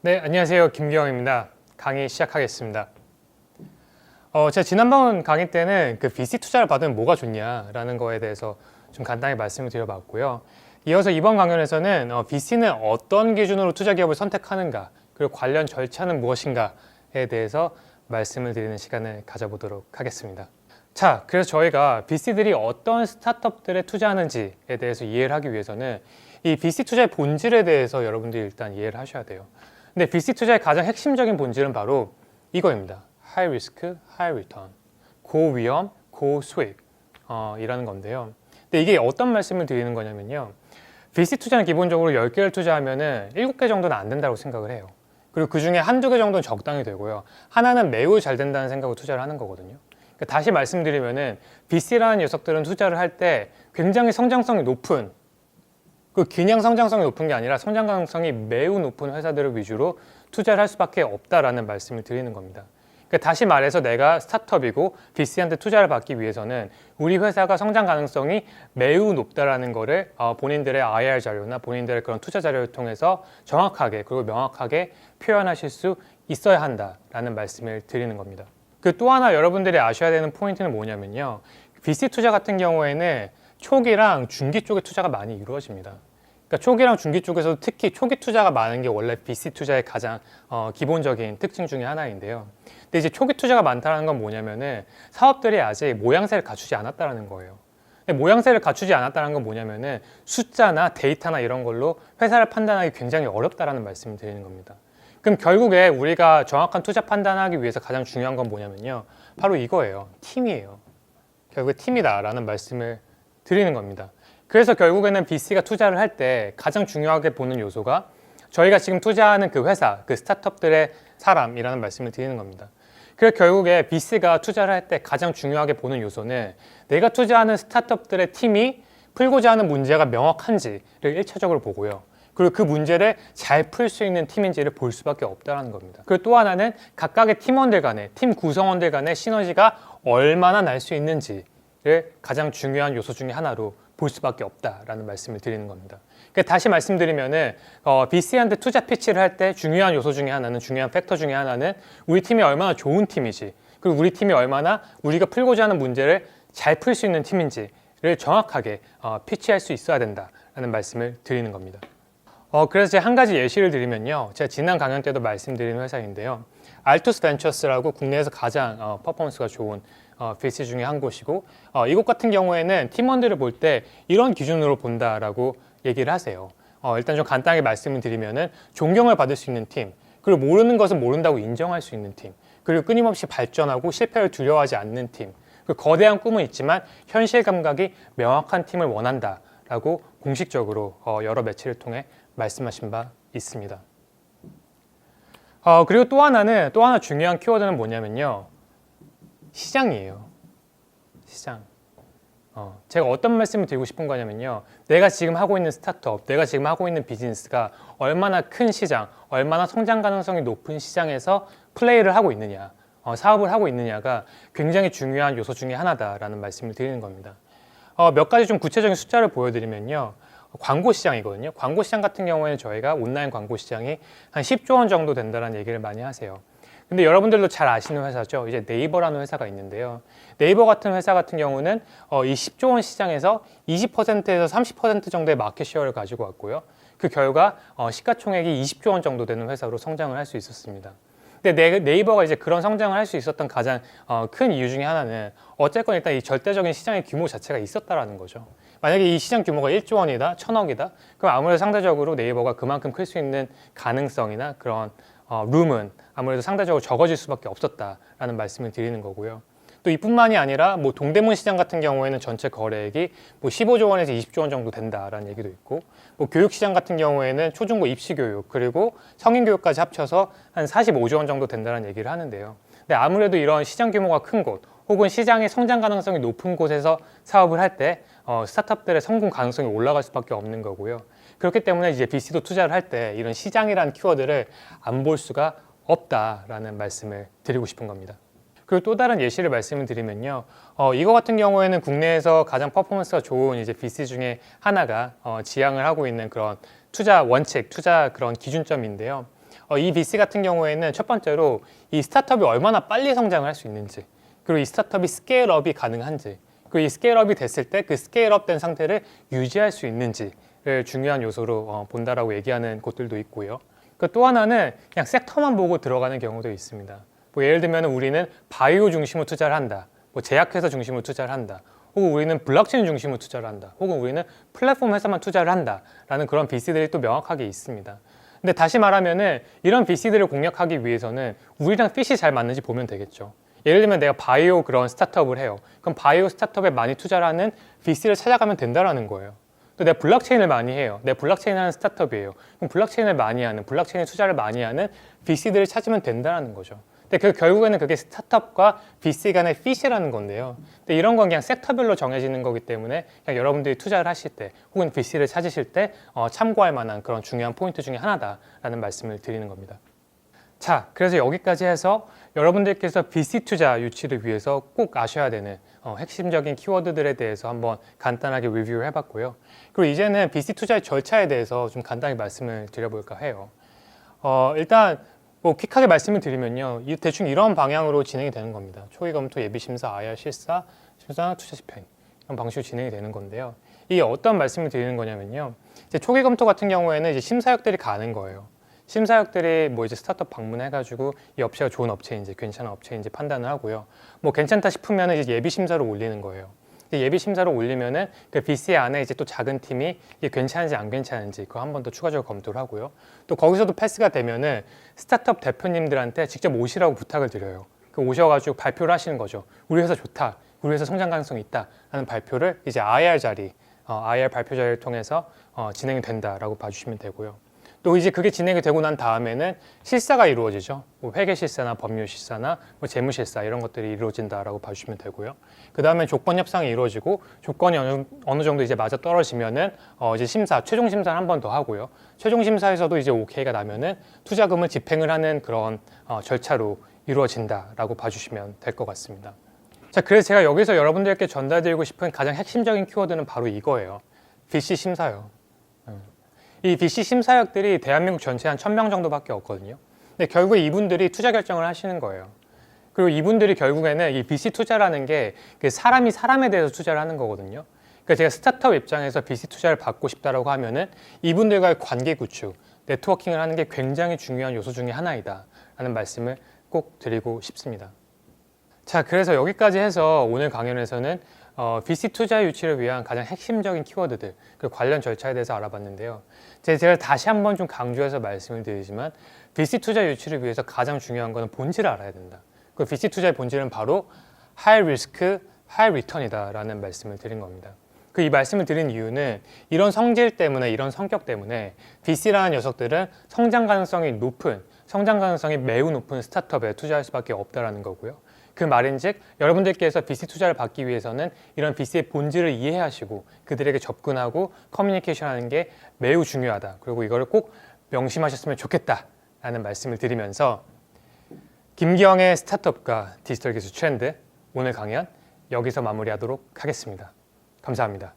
네, 안녕하세요. 김기영입니다. 강의 시작하겠습니다. 제가 지난번 강의 때는 그 VC 투자를 받으면 뭐가 좋냐라는 거에 대해서 좀 간단히 말씀을 드려봤고요. 이어서 이번 강연에서는 VC는 어떤 기준으로 투자 기업을 선택하는가, 그리고 관련 절차는 무엇인가에 대해서 말씀을 드리는 시간을 가져보도록 하겠습니다. 자, 그래서 저희가 VC들이 어떤 스타트업들에 투자하는지에 대해서 이해를 하기 위해서는 이 VC 투자의 본질에 대해서 여러분들이 일단 이해를 하셔야 돼요. 근데 VC 투자의 가장 핵심적인 본질은 바로 이거입니다. High risk, high return. 고위험, 고수익 이라는 건데요. 근데 이게 어떤 말씀을 드리는 거냐면요. VC 투자는 기본적으로 10개를 투자하면은 7개 정도는 안 된다고 생각을 해요. 그리고 그 중에 한두 개 정도는 적당히 되고요. 하나는 매우 잘 된다는 생각으로 투자를 하는 거거든요. 그러니까 다시 말씀드리면은 VC라는 녀석들은 투자를 할 때 굉장히 성장성이 높은, 그냥 성장성이 높은 게 아니라 성장 가능성이 매우 높은 회사들을 위주로 투자를 할 수밖에 없다라는 말씀을 드리는 겁니다. 그러니까 다시 말해서 내가 스타트업이고 VC한테 투자를 받기 위해서는 우리 회사가 성장 가능성이 매우 높다라는 거를 본인들의 IR 자료나 본인들의 그런 투자 자료를 통해서 정확하게 그리고 명확하게 표현하실 수 있어야 한다라는 말씀을 드리는 겁니다. 그 또 하나 여러분들이 아셔야 되는 포인트는 뭐냐면요. VC 투자 같은 경우에는 초기랑 중기 쪽에 투자가 많이 이루어집니다. 그러니까 초기랑 중기 쪽에서도 특히 초기 투자가 많은 게 원래 VC 투자의 가장 기본적인 특징 중에 하나인데요. 근데 이제 초기 투자가 많다는 건 뭐냐면은 사업들이 아직 모양새를 갖추지 않았다는 거예요. 근데 모양새를 갖추지 않았다는 건 뭐냐면은 숫자나 데이터나 이런 걸로 회사를 판단하기 굉장히 어렵다는 말씀을 드리는 겁니다. 그럼 결국에 우리가 정확한 투자 판단하기 위해서 가장 중요한 건 뭐냐면요. 바로 이거예요. 팀이에요. 결국에 팀이다라는 말씀을 드리는 겁니다. 그래서 결국에는 VC가 투자를 할 때 가장 중요하게 보는 요소가 저희가 지금 투자하는 그 회사, 그 스타트업들의 사람이라는 말씀을 드리는 겁니다. 그래서 결국에 VC가 투자를 할 때 가장 중요하게 보는 요소는 내가 투자하는 스타트업들의 팀이 풀고자 하는 문제가 명확한지를 1차적으로 보고요. 그리고 그 문제를 잘 풀 수 있는 팀인지를 볼 수밖에 없다는 겁니다. 그리고 또 하나는 각각의 팀원들 간의, 팀 구성원들 간의 시너지가 얼마나 날 수 있는지를 가장 중요한 요소 중에 하나로 볼 수밖에 없다라는 말씀을 드리는 겁니다. 그러니까 다시 말씀드리면은 VC한테 투자 피치를 할 때 중요한 요소 중에 하나는, 중요한 팩터 중에 하나는 우리 팀이 얼마나 좋은 팀이지, 그리고 우리 팀이 얼마나 우리가 풀고자 하는 문제를 잘 풀 수 있는 팀인지를 정확하게 피치할 수 있어야 된다라는 말씀을 드리는 겁니다. 그래서 제가 한 가지 예시를 드리면요. 제가 지난 강연 때도 말씀드린 회사인데요. 알투스 벤처스라고 국내에서 가장 퍼포먼스가 좋은 VC 중에 한 곳이고, 이곳 같은 경우에는 팀원들을 볼 때 이런 기준으로 본다라고 얘기를 하세요. 일단 좀 간단하게 말씀을 드리면은 존경을 받을 수 있는 팀, 그리고 모르는 것은 모른다고 인정할 수 있는 팀, 그리고 끊임없이 발전하고 실패를 두려워하지 않는 팀, 그리고 거대한 꿈은 있지만 현실 감각이 명확한 팀을 원한다라고 공식적으로 여러 매체를 통해 말씀하신 바 있습니다. 그리고 또 하나 중요한 키워드는 뭐냐면요. 시장이에요. 시장. 제가 어떤 말씀을 드리고 싶은 거냐면요. 내가 지금 하고 있는 스타트업, 내가 지금 하고 있는 비즈니스가 얼마나 큰 시장, 얼마나 성장 가능성이 높은 시장에서 플레이를 하고 있느냐, 사업을 하고 있느냐가 굉장히 중요한 요소 중에 하나다라는 말씀을 드리는 겁니다. 몇 가지 좀 구체적인 숫자를 보여드리면요. 광고 시장이거든요. 광고 시장 같은 경우에는 저희가 온라인 광고 시장이 한 10조 원 정도 된다는 얘기를 많이 하세요. 근데 여러분들도 잘 아시는 회사죠. 이제 네이버라는 회사가 있는데요. 네이버 같은 회사 같은 경우는 이 10조 원 시장에서 20%에서 30% 정도의 마켓 셰어를 가지고 왔고요. 그 결과 시가총액이 20조 원 정도 되는 회사로 성장을 할 수 있었습니다. 근데 네이버가 이제 그런 성장을 할 수 있었던 가장 큰 이유 중에 하나는 어쨌건 일단 이 절대적인 시장의 규모 자체가 있었다라는 거죠. 만약에 이 시장 규모가 1조 원이다, 1000억이다, 그럼 아무래도 상대적으로 네이버가 그만큼 클 수 있는 가능성이나 그런 룸은 아무래도 상대적으로 적어질 수밖에 없었다라는 말씀을 드리는 거고요. 또 이뿐만이 아니라 뭐 동대문 시장 같은 경우에는 전체 거래액이 뭐 15조 원에서 20조 원 정도 된다라는 얘기도 있고, 뭐 교육 시장 같은 경우에는 초중고 입시 교육 그리고 성인 교육까지 합쳐서 한 45조 원 정도 된다는 얘기를 하는데요. 근데 아무래도 이런 시장 규모가 큰 곳 혹은 시장의 성장 가능성이 높은 곳에서 사업을 할 때 스타트업들의 성공 가능성이 올라갈 수밖에 없는 거고요. 그렇기 때문에 이제 VC도 투자를 할 때 이런 시장이라는 키워드를 안 볼 수가 없다라는 말씀을 드리고 싶은 겁니다. 그리고 또 다른 예시를 말씀을 드리면요. 이거 같은 경우에는 국내에서 가장 퍼포먼스가 좋은 이제 VC 중에 하나가 지향을 하고 있는 그런 투자 원칙, 투자 그런 기준점인데요. 이 VC 같은 경우에는 첫 번째로 이 스타트업이 얼마나 빨리 성장을 할 수 있는지, 그리고 이 스타트업이 스케일업이 가능한지, 그리고 이 스케일업이 됐을 때 그 스케일업 된 상태를 유지할 수 있는지를 중요한 요소로 본다라고 얘기하는 곳들도 있고요. 그 또 하나는 그냥 섹터만 보고 들어가는 경우도 있습니다. 뭐 예를 들면 우리는 바이오 중심으로 투자를 한다, 뭐 제약회사 중심으로 투자를 한다, 혹은 우리는 블록체인 중심으로 투자를 한다, 혹은 우리는 플랫폼 회사만 투자를 한다라는 그런 VC들이 또 명확하게 있습니다. 근데 다시 말하면은 이런 VC들을 공략하기 위해서는 우리랑 핏이 잘 맞는지 보면 되겠죠. 예를 들면 내가 바이오 그런 스타트업을 해요. 그럼 바이오 스타트업에 많이 투자를 하는 VC를 찾아가면 된다라는 거예요. 또 내가 블록체인을 많이 해요. 내가 블록체인 하는 스타트업이에요. 그럼 블록체인을 많이 하는, 블록체인에 투자를 많이 하는 VC들을 찾으면 된다라는 거죠. 근데 결국에는 그게 스타트업과 VC 간의 핏이라는 건데요. 근데 이런 건 그냥 섹터별로 정해지는 거기 때문에 그냥 여러분들이 투자를 하실 때 혹은 VC를 찾으실 때 참고할 만한 그런 중요한 포인트 중에 하나다라는 말씀을 드리는 겁니다. 자, 그래서 여기까지 해서 여러분들께서 VC 투자 유치를 위해서 꼭 아셔야 되는 핵심적인 키워드들에 대해서 한번 간단하게 리뷰를 해봤고요. 그리고 이제는 VC 투자의 절차에 대해서 좀 간단히 말씀을 드려볼까 해요. 일단 뭐 퀵하게 말씀을 드리면요, 대충 이런 방향으로 진행이 되는 겁니다. 초기 검토, 예비 심사, IR 실사, 심사, 투자 집행 이런 방식으로 진행이 되는 건데요. 이게 어떤 말씀을 드리는 거냐면요, 이제 초기 검토 같은 경우에는 이제 심사역들이 가는 거예요. 심사역들이 뭐 이제 스타트업 방문해가지고 이 업체가 좋은 업체인지 괜찮은 업체인지 판단을 하고요. 뭐 괜찮다 싶으면 이제 예비 심사로 올리는 거예요. 예비 심사로 올리면은 그 VC 안에 이제 또 작은 팀이 이게 괜찮은지 안 괜찮은지 그거 한 번 더 추가적으로 검토를 하고요. 또 거기서도 패스가 되면은 스타트업 대표님들한테 직접 오시라고 부탁을 드려요. 그 오셔가지고 발표를 하시는 거죠. 우리 회사 좋다, 우리 회사 성장 가능성이 있다 하는 발표를 이제 IR 자리, IR 발표 자리를 통해서 진행이 된다라고 봐주시면 되고요. 또 이제 그게 진행이 되고 난 다음에는 실사가 이루어지죠. 뭐 회계 실사나 법률 실사나 뭐 재무 실사 이런 것들이 이루어진다라고 봐주시면 되고요. 그 다음에 조건 협상이 이루어지고 조건이 어느 정도 이제 맞아 떨어지면은 이제 심사, 최종 심사를 한 번 더 하고요. 최종 심사에서도 이제 오케이가 나면은 투자금을 집행을 하는 그런 절차로 이루어진다라고 봐주시면 될 것 같습니다. 자, 그래서 제가 여기서 여러분들께 전달드리고 싶은 가장 핵심적인 키워드는 바로 이거예요. VC 심사요. 이 VC 심사역들이 대한민국 전체에 한 1000명 정도밖에 없거든요. 근데 결국에 이분들이 투자 결정을 하시는 거예요. 그리고 이분들이 결국에는 이 VC 투자라는 게 사람이 사람에 대해서 투자를 하는 거거든요. 그러니까 제가 스타트업 입장에서 VC 투자를 받고 싶다라고 하면은 이분들과의 관계 구축, 네트워킹을 하는 게 굉장히 중요한 요소 중에 하나이다 라는 말씀을 꼭 드리고 싶습니다. 자, 그래서 여기까지 해서 오늘 강연에서는 VC 투자 유치를 위한 가장 핵심적인 키워드들, 그 관련 절차에 대해서 알아봤는데요. 제가 다시 한번 좀 강조해서 말씀을 드리지만 VC 투자 유치를 위해서 가장 중요한 것은 본질을 알아야 된다. 그 VC 투자의 본질은 바로 High Risk, High Return이다 라는 말씀을 드린 겁니다. 이 말씀을 드린 이유는 이런 성질 때문에, 이런 성격 때문에 VC라는 녀석들은 성장 가능성이 매우 높은 스타트업에 투자할 수밖에 없다라는 거고요. 그 말인즉 여러분들께서 VC 투자를 받기 위해서는 이런 VC의 본질을 이해하시고 그들에게 접근하고 커뮤니케이션하는 게 매우 중요하다. 그리고 이거를 꼭 명심하셨으면 좋겠다라는 말씀을 드리면서 김기영의 스타트업과 디지털 기술 트렌드 오늘 강연 여기서 마무리하도록 하겠습니다. 감사합니다.